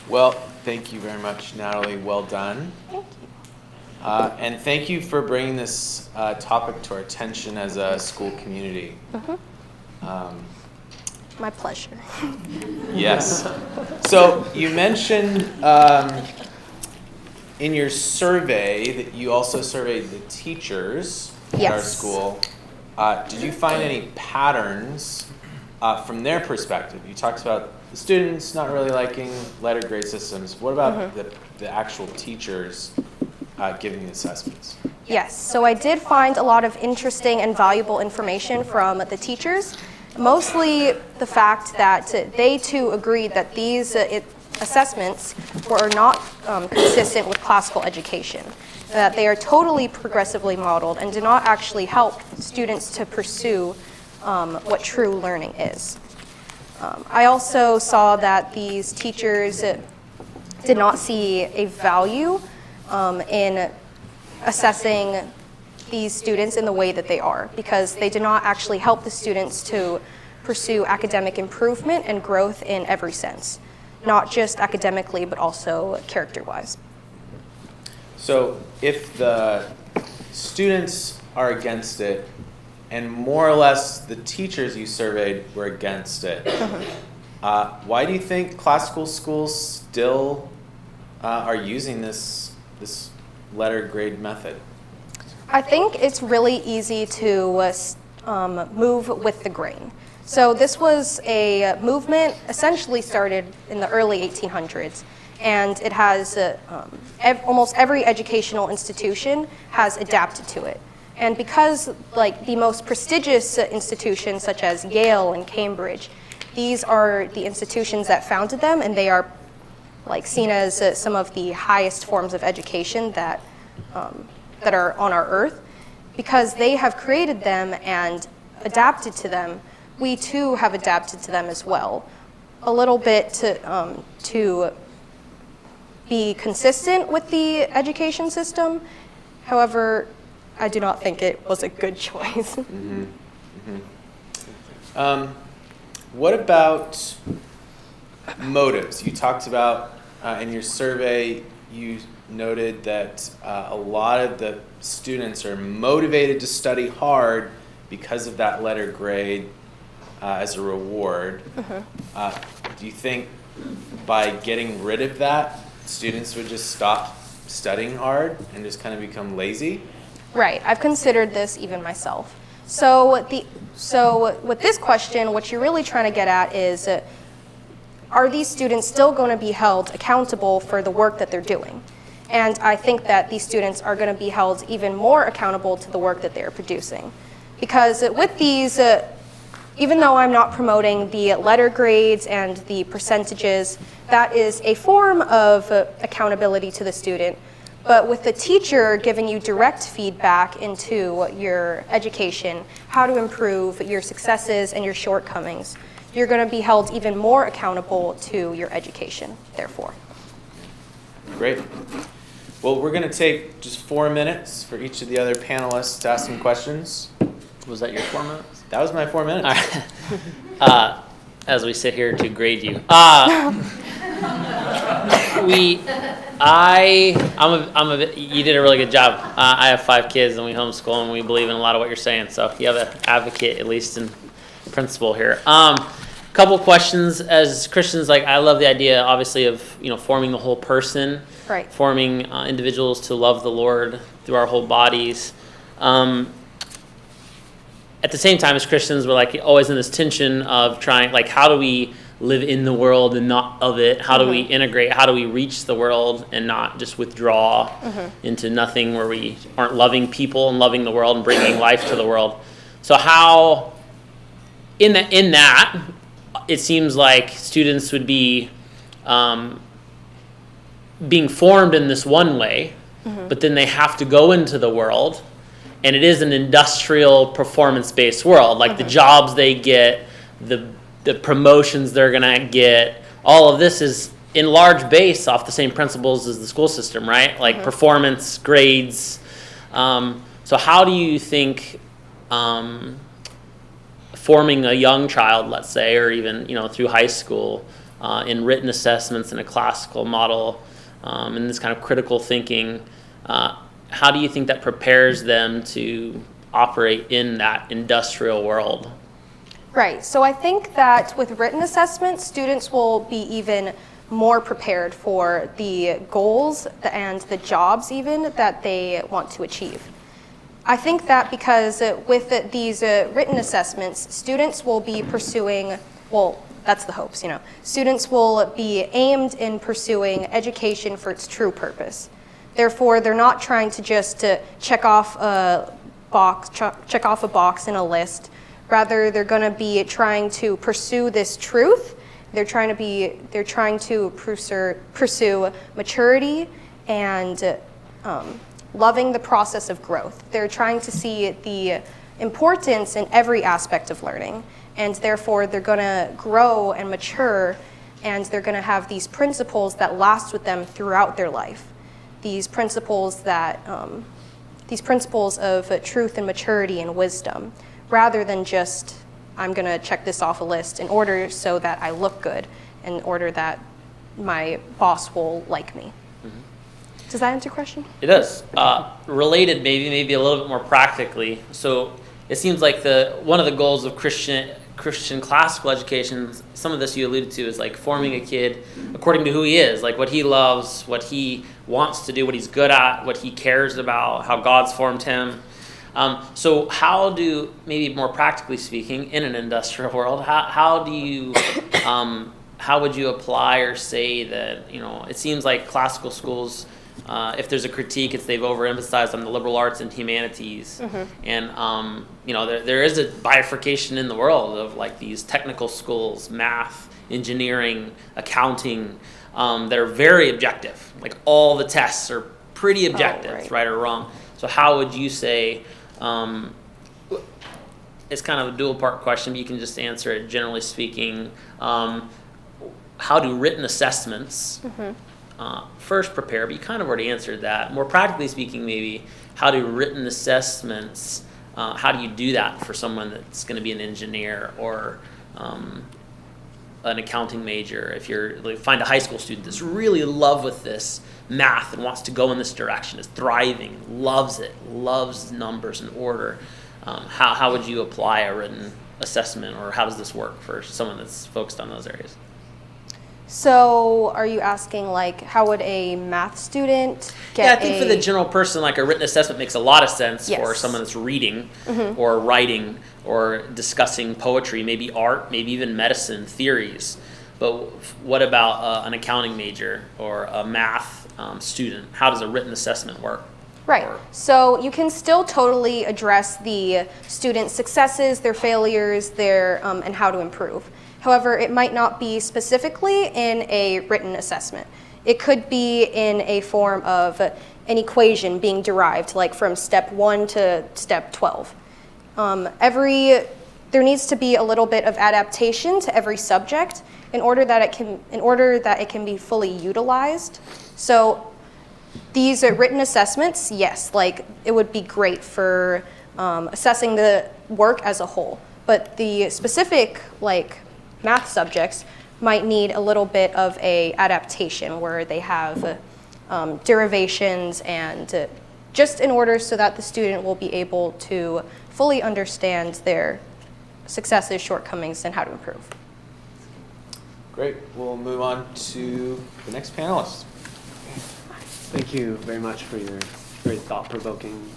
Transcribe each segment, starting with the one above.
Well, thank you very much, Natalie. Well done. Thank you. And thank you for bringing this topic to our attention as a school community. My pleasure. Yes. So you mentioned in your survey that you also surveyed the teachers at our school. Did you find any patterns from their perspective? You talked about the students not really liking letter grade systems. What about the actual teachers giving the assessments? Yes, so I did find a lot of interesting and valuable information from the teachers. Mostly the fact that they too agreed that these assessments were not consistent with classical education, that they are totally progressively modeled and do not actually help students to pursue what true learning is. I also saw that these teachers did not see a value in assessing these students in the way that they are, because they did not actually help the students to pursue academic improvement and growth in every sense, not just academically, but also character-wise. So if the students are against it, and more or less the teachers you surveyed were against it, why do you think classical schools still are using this letter grade method? I think it's really easy to move with the grain. So this was a movement essentially started in the early 1800s, and it has almost every educational institution has adapted to it. And because like the most prestigious institutions such as Yale and Cambridge, these are the institutions that founded them, and they are like seen as some of the highest forms of education that are on our earth. Because they have created them and adapted to them, we too have adapted to them as well. A little bit to be consistent with the education system. However, I do not think it was a good choice. What about motives? You talked about in your survey, you noted that a lot of the students are motivated to study hard because of that letter grade as a reward. Do you think by getting rid of that, students would just stop studying hard and just kind of become lazy? Right, I've considered this even myself. So with this question, what you're really trying to get at is, are these students still going to be held accountable for the work that they're doing? And I think that these students are going to be held even more accountable to the work that they're producing. Because with these, even though I'm not promoting the letter grades and the percentages, that is a form of accountability to the student. But with the teacher giving you direct feedback into your education, how to improve your successes and your shortcomings, you're going to be held even more accountable to your education, therefore. Great. Well, we're going to take just 4 minutes for each of the other panelists to ask some questions. Was that your 4 minutes? That was my 4 minutes. All right. As we sit here to grade you. You did a really good job. I have 5 kids and we homeschool and we believe in a lot of what you're saying. So you have an advocate, at least in principle here. Couple questions. As Christians, like I love the idea, obviously, of forming the whole person, right? Forming individuals to love the Lord through our whole bodies. At the same time, as Christians, we're like always in this tension of trying, like, how do we live in the world and not of it? How do we integrate? How do we reach the world and not just withdraw into nothing where we aren't loving people and loving the world and bringing life to the world? So how, in that, it seems like students would be being formed in this one way, but then they have to go into the world, and it is an industrial, performance-based world. Like the jobs they get, the promotions they're going to get, all of this is in large base off the same principles as the school system, right? Like performance, grades. So how do you think forming a young child, let's say, or even through high school, in written assessments in a classical model, and this kind of critical thinking, how do you think that prepares them to operate in that industrial world? Right. So I think that with written assessments, students will be even more prepared for the goals and the jobs even that they want to achieve. I think that because with these written assessments, students will be pursuing, well, that's the hopes, Students will be aimed in pursuing education for its true purpose. Therefore, they're not trying to just check off a box in a list. Rather, they're going to be trying to pursue this truth. They're trying to pursue maturity and loving the process of growth. They're trying to see the importance in every aspect of learning, and therefore they're going to grow and mature, and they're going to have these principles that last with them throughout their life. These principles of truth and maturity and wisdom, rather than just, I'm going to check this off a list in order so that I look good, in order that my boss will like me. Mm-hmm. Does that answer your question? It does. Related, maybe a little bit more practically. So it seems like one of the goals of Christian classical education, some of this you alluded to, is like forming a kid according to who he is, like what he loves, what he wants to do, what he's good at, what he cares about, how God's formed him. So how do, maybe more practically speaking, in an industrial world, how would you apply or say that, it seems like classical schools, if there's a critique, it's they've overemphasized on the liberal arts and humanities. Mm-hmm. And, there is a bifurcation in the world of like these technical schools, math, engineering, accounting, that are very objective. Like all the tests are pretty objective, right or wrong. So how would you say, it's kind of a dual part question, but you can just answer it generally speaking. How do written assessments first prepare, but you kind of already answered that. More practically speaking, maybe, how do written assessments, how do you do that for someone that's going to be an engineer or an accounting major? If find a high school student that's really in love with this math and wants to go in this direction, is thriving, loves it, loves numbers and order, how would you apply a written assessment, or how does this work for someone that's focused on those areas? So are you asking like how would a math student get I think for the general person, like a written assessment makes a lot of sense. Yes. For someone that's reading or writing or discussing poetry, maybe art, maybe even medicine theories. But what about an accounting major or a math student? How does a written assessment work? Right. So you can still totally address the students' successes, their failures, and how to improve. However, it might not be specifically in a written assessment. It could be in a form of an equation being derived, like from step 1 to step 12. There needs to be a little bit of adaptation to every subject in order that it can be fully utilized. So these written assessments, yes, like it would be great for assessing the work as a whole. But the specific math subjects might need a little bit of a adaptation where they have derivations and just in order so that the student will be able to fully understand their successes, shortcomings, and how to improve. Great. We'll move on to the next panelist. Thank you very much for your very thought-provoking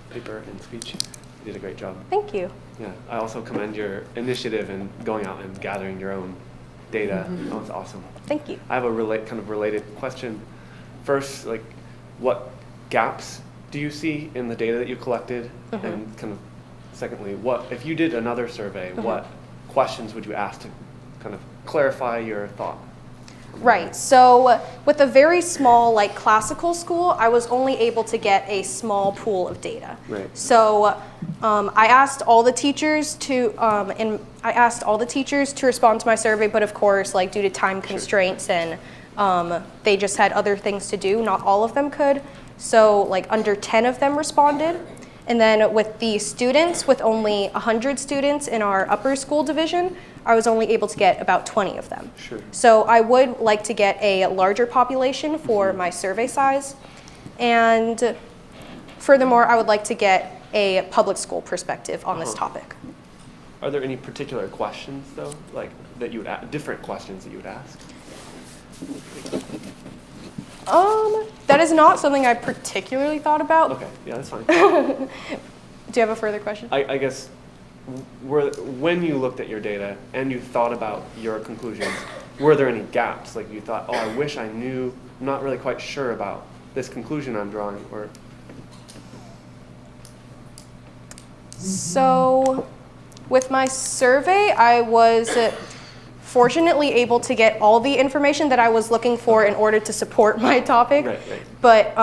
paper and speech. You did a great job. Thank you. Yeah, I also commend your initiative in going out and gathering your own data. That was awesome. Thank you. I have a related question. First, what gaps do you see in the data that you collected? And kind of secondly, if you did another survey, what questions would you ask to kind of clarify your thought? Right. So with a very small classical school, I was only able to get a small pool of data. Right. So I asked all the teachers to respond to my survey, but of course, due to time constraints and they just had other things to do, not all of them could. So under 10 of them responded. And then with the students, with only 100 students in our upper school division, I was only able to get about 20 of them. Sure. So I would like to get a larger population for my survey size. And furthermore, I would like to get a public school perspective on this topic. Are there any particular questions, though, like that you would different questions that you would ask? That is not something I particularly thought about. Okay, yeah, that's fine. Do you have a further question? I guess when you looked at your data and you thought about your conclusions, were there any gaps? Like you thought, oh, I wish I knew, I'm not really quite sure about this conclusion I'm drawing, or? So with my survey, I was fortunately able to get all the information that I was looking for in order to support my topic. Right. But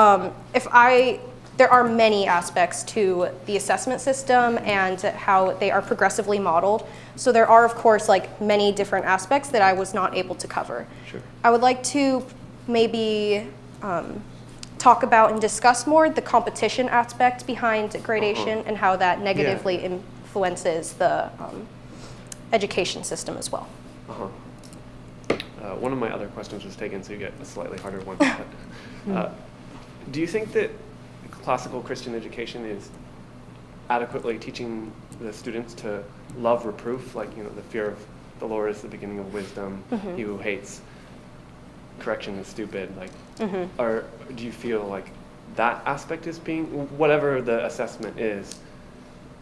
there are many aspects to the assessment system and how they are progressively modeled. So there are, of course, like many different aspects that I was not able to cover. Sure. I would like to maybe talk about and discuss more the competition aspect behind gradation and how that negatively influences the education system as well. One of my other questions was taken, so you get a slightly harder one. But, do you think that classical Christian education is adequately teaching the students to love reproof, like, you know, the fear of the Lord is the beginning of wisdom, he who hates correction is stupid, like, or do you feel like that aspect is being, whatever the assessment is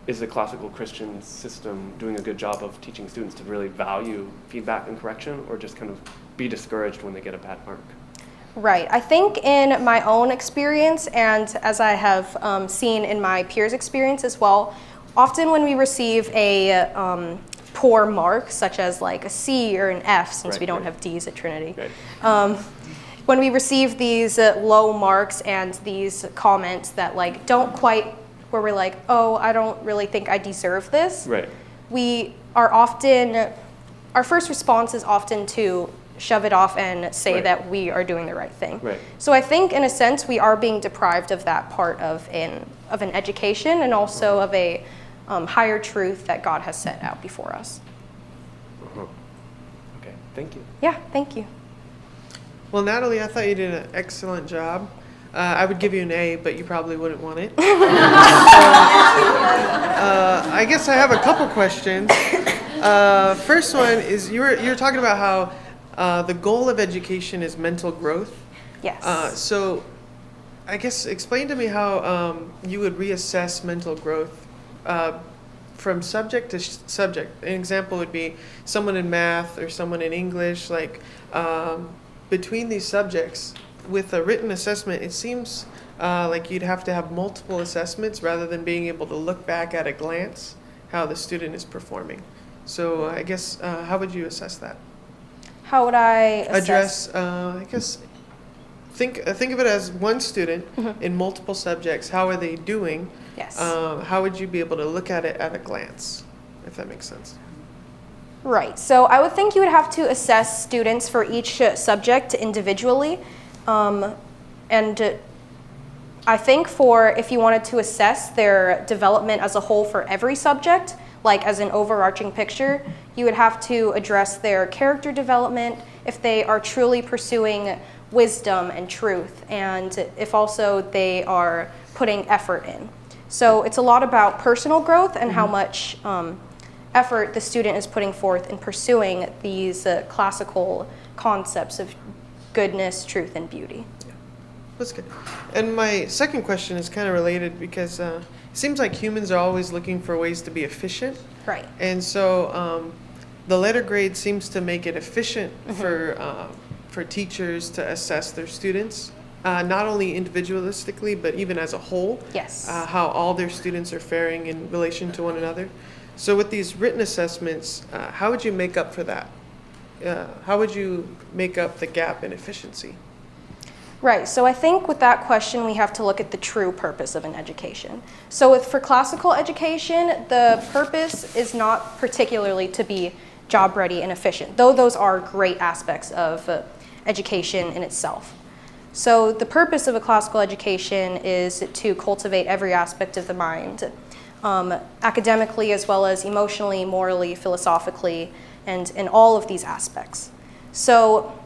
the classical Christian system doing a good job of teaching students to really value feedback and correction, or just kind of be discouraged when they get a bad mark? Right. I think in my own experience, and as I have seen in my peers' experience as well, often when we receive a poor mark, such as like a C or an F, since we don't have D's at Trinity, when we receive these low marks and these comments that like don't quite, where we're like, oh, I don't really think I deserve this. Right. We are often, our first response is often to shove it off and say that we are doing the right thing. Right. So I think in a sense we are being deprived of that part of an education and also of a higher truth that God has set out before us. Okay, thank you. Yeah, thank you. Well, Natalie, I thought you did an excellent job. I would give you an A, but you probably wouldn't want it. I guess I have a couple questions. First one is you're talking about how the goal of education is mental growth. Yes. So I guess explain to me how you would reassess mental growth from subject to subject. An example would be someone in math or someone in English, like between these subjects. With a written assessment, it seems like you'd have to have multiple assessments rather than being able to look back at a glance how the student is performing. So I guess how would you assess that? How would I address? I guess think of it as one student in multiple subjects. How are they doing? Yes. How would you be able to look at it at a glance, if that makes sense? Right. So I would think you would have to assess students for each subject individually. And I think if you wanted to assess their development as a whole for every subject, like as an overarching picture, you would have to address their character development, if they are truly pursuing wisdom and truth, and if also they are putting effort in. So it's a lot about personal growth and how much effort the student is putting forth in pursuing these classical concepts of goodness, truth, and beauty. Yeah, that's good. And my second question is kind of related because it seems like humans are always looking for ways to be efficient. Right. And so the letter grade seems to make it efficient for teachers to assess their students, not only individualistically, but even as a whole. Yes. How all their students are faring in relation to one another. So with these written assessments, how would you make up for that? How would you make up the gap in efficiency? Right, so I think with that question we have to look at the true purpose of an education. So for classical education, the purpose is not particularly to be job ready and efficient, though those are great aspects of education in itself. So the purpose of a classical education is to cultivate every aspect of the mind, academically as well as emotionally, morally, philosophically, and in all of these aspects. So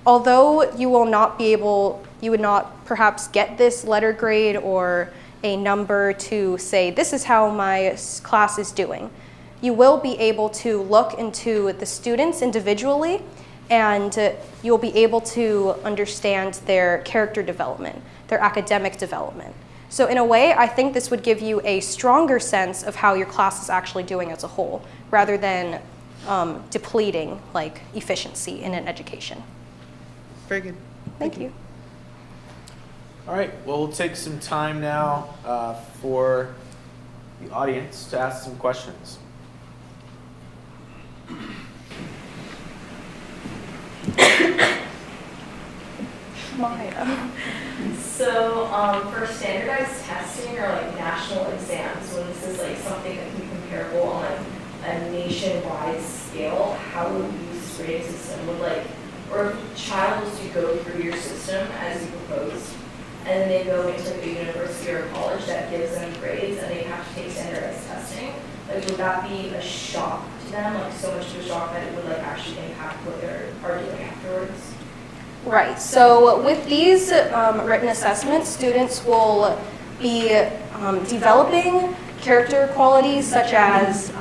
although you would not perhaps get this letter grade or a number to say, this is how my class is doing, you will be able to look into the students individually, and you'll be able to understand their character development, their academic development. So in a way, I think this would give you a stronger sense of how your class is actually doing as a whole, rather than depleting like efficiency in an education. Very good. Thank you. All right, well, we'll take some time now for the audience to ask some questions. Maya. So for standardized testing or like national exams, when this is like something that can be comparable on like a nationwide scale, how would you use this grading system? Would like, or if a child was to go through your system as you proposed, and then they go into like a university or a college that gives them grades and they have to take standardized testing, like would that be a shock to them? Like so much of a shock that it would like actually impact what they are doing afterwards? Right, so with these written assessments, students will be developing character qualities such as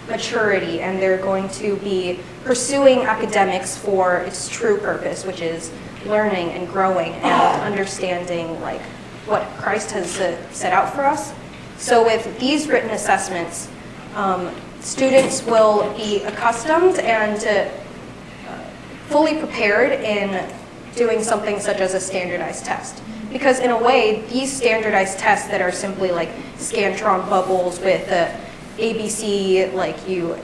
maturity, and they're going to be pursuing academics for its true purpose, which is learning and growing and understanding like what Christ has set out for us. So with these written assessments, students will be accustomed and fully prepared in doing something such as a standardized test. Because in a way, these standardized tests that are simply like Scantron bubbles with ABC, like you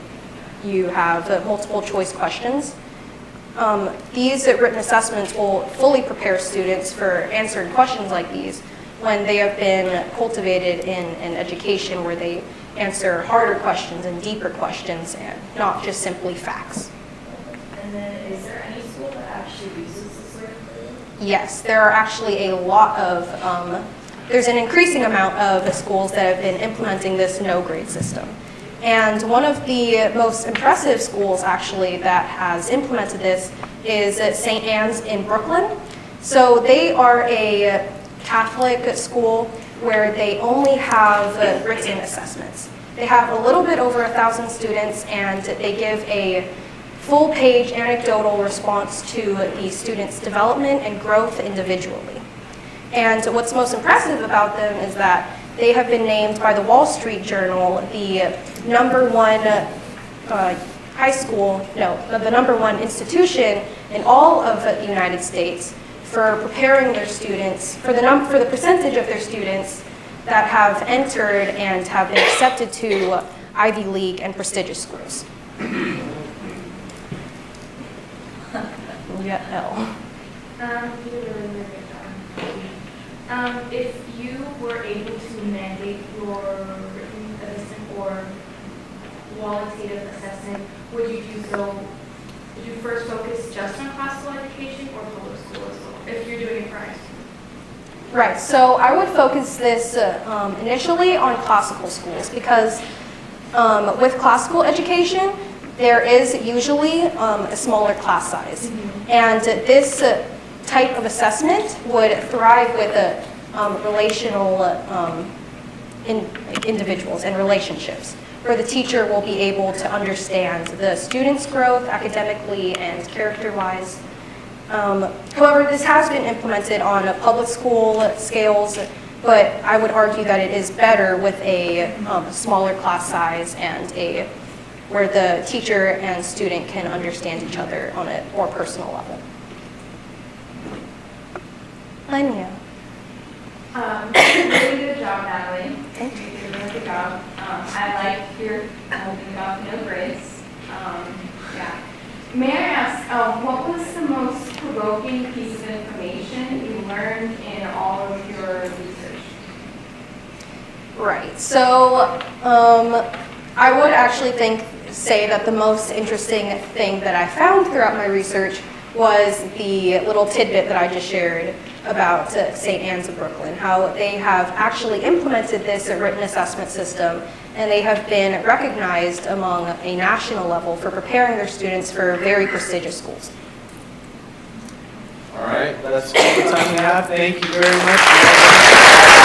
have multiple choice questions, these written assessments will fully prepare students for answering questions like these when they have been cultivated in an education where they answer harder questions and deeper questions and not just simply facts. And then is there any school that actually uses this sort of thing? Yes, there are actually a lot of, there's an increasing amount of schools that have been implementing this no-grade system. And one of the most impressive schools actually that has implemented this is at St. Anne's in Brooklyn. So they are a Catholic school where they only have written assessments. They have a little bit over 1,000 students, and they give a full-page anecdotal response to the students' development and growth individually. And what's most impressive about them is that they have been named by the Wall Street Journal the #1 the #1 institution in all of the United States for preparing their students, for the percentage of their students that have entered and have been accepted to Ivy League and prestigious schools. Yeah, L. You did a really, really good job. If you were able to mandate your written assessment or qualitative assessment, would you do so? Would you first focus just on classical education or public school as well, if you're doing it for high school? Right, so I would focus this initially on classical schools because with classical education, there is usually a smaller class size. And this type of assessment would thrive with relational individuals and relationships, where the teacher will be able to understand the student's growth academically and character-wise. However, this has been implemented on public school scales, but I would argue that it is better with a smaller class size and where the teacher and student can understand each other on a more personal level. Anya. Really good job, Natalie. Thank you. You did a really good job. I like your thing about no grades. Yeah. May I ask, what was the most provoking piece of information you learned in all of your research? Right. So I would actually say that the most interesting thing that I found throughout my research was the little tidbit that I just shared about St. Anne's of Brooklyn, how they have actually implemented this written assessment system, and they have been recognized among a national level for preparing their students for very prestigious schools. All right, that's all the time we have. Thank you very much.